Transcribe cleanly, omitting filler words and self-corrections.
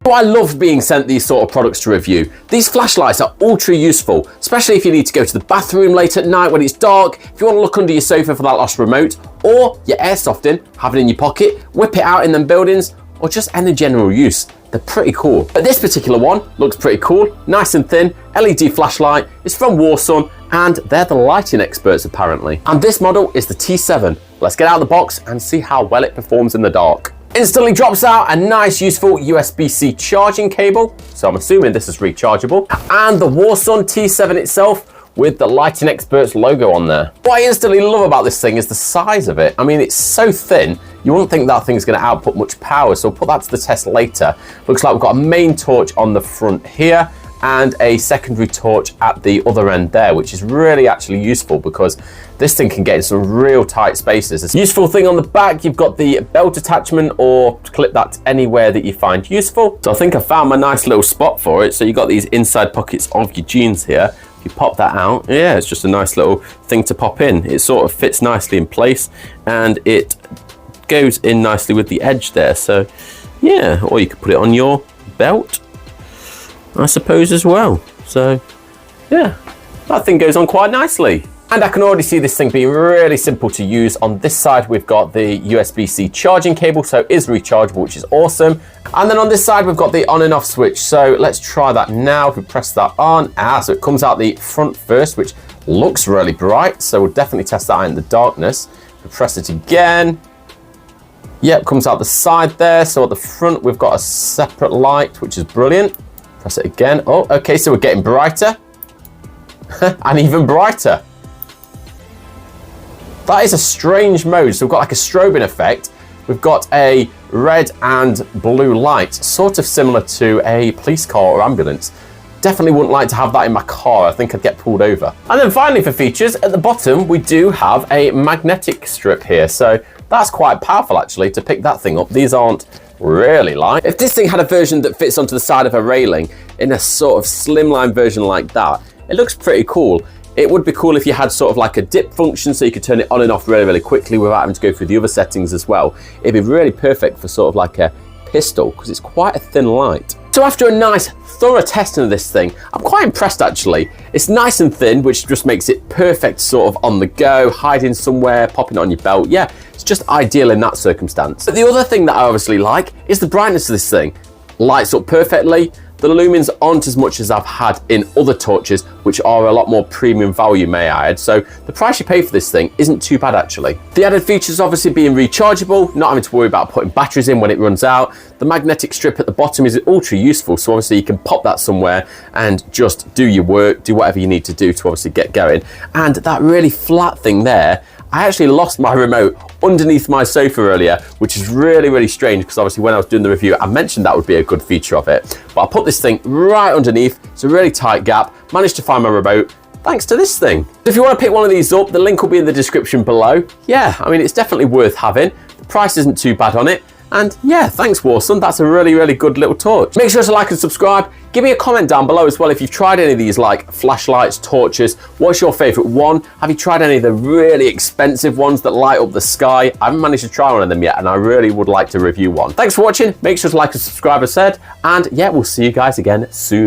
So I love being sent these sort of products to review. These flashlights are ultra useful, especially if you need to go to the bathroom late at night when it's dark, if you want to look under your sofa for that lost remote, or you're airsofting, have it in your pocket, whip it out in them buildings, or just any general use. They're pretty cool. But this particular one looks pretty cool, nice and thin, LED flashlight. It's from WARSUN, and they're the lighting experts apparently. And this model is the T7. Let's get out of the box and see how well it performs in the dark. Instantly drops out a nice useful USB-C charging cable, so I'm assuming this is rechargeable, and the WARSUN T7 itself with the lighting experts logo on there. What I instantly love about this thing is the size of it. I mean, it's so thin, you wouldn't think that thing's gonna output much power, so we'll put that to the test later. Looks like we've got a main torch on the front here and a secondary torch at the other end there, which is really actually useful because this thing can get in some real tight spaces. It's a useful thing on the back, you've got the belt attachment or clip that anywhere that you find useful. So I think I found my nice little spot for it. So you've got these inside pockets of your jeans here. If you pop that out, yeah, it's just a nice little thing to pop in. It sort of fits nicely in place and it goes in nicely with the edge there. So yeah, or you could put it on your belt, I suppose, as well. So yeah, that thing goes on quite nicely. And I can already see this thing being really simple to use. On this side, we've got the USB-C charging cable, so it is rechargeable, which is awesome. And then on this side, we've got the on and off switch. So let's try that now. If we press that on, so it comes out the front first, which looks really bright. So we'll definitely test that out in the darkness. If we press it again, yep, comes out the side there. So at the front, we've got a separate light, which is brilliant. Press it again. Oh, okay, so we're getting brighter and even brighter. That is a strange mode. So we've got like a strobing effect. We've got a red and blue light, sort of similar to a police car or ambulance. Definitely wouldn't like to have that in my car. I think I'd get pulled over. And then finally for features, at the bottom, we do have a magnetic strip here. So that's quite powerful actually to pick that thing up. These aren't really light. If this thing had a version that fits onto the side of a railing in a sort of slimline version like that, it looks pretty cool. It would be cool if you had sort of like a dip function so you could turn it on and off really, really quickly without having to go through the other settings as well. It'd be really perfect for sort of like a pistol because it's quite a thin light. So after a nice thorough testing of this thing, I'm quite impressed actually. It's nice and thin, which just makes it perfect sort of on the go, hiding somewhere, popping it on your belt. Yeah, it's just ideal in that circumstance. But the other thing that I obviously like is the brightness of this thing. Lights up perfectly. The lumens aren't as much as I've had in other torches, which are a lot more premium value, may I add. So the price you pay for this thing isn't too bad actually. The added features obviously being rechargeable, not having to worry about putting batteries in when it runs out. The magnetic strip at the bottom is ultra useful, so obviously you can pop that somewhere and just do your work, do whatever you need to do to obviously get going. And that really flat thing there, I actually lost my remote underneath my sofa earlier, which is really, really strange because obviously when I was doing the review, I mentioned that would be a good feature of it. But I put this thing right underneath. It's a really tight gap. Managed to find my remote thanks to this thing. If you want to pick one of these up, the link will be in the description below. Yeah, I mean, it's definitely worth having. The price isn't too bad on it. And yeah, thanks WARSUN, that's a really, really good little torch. Make sure to like and subscribe. Give me a comment down below as well if you've tried any of these like flashlights, torches. What's your favorite one? Have you tried any of the really expensive ones that light up the sky? I haven't managed to try one of them yet and I really would like to review one. Thanks for watching. Make sure to like and subscribe as said. And yeah, we'll see you guys again soon.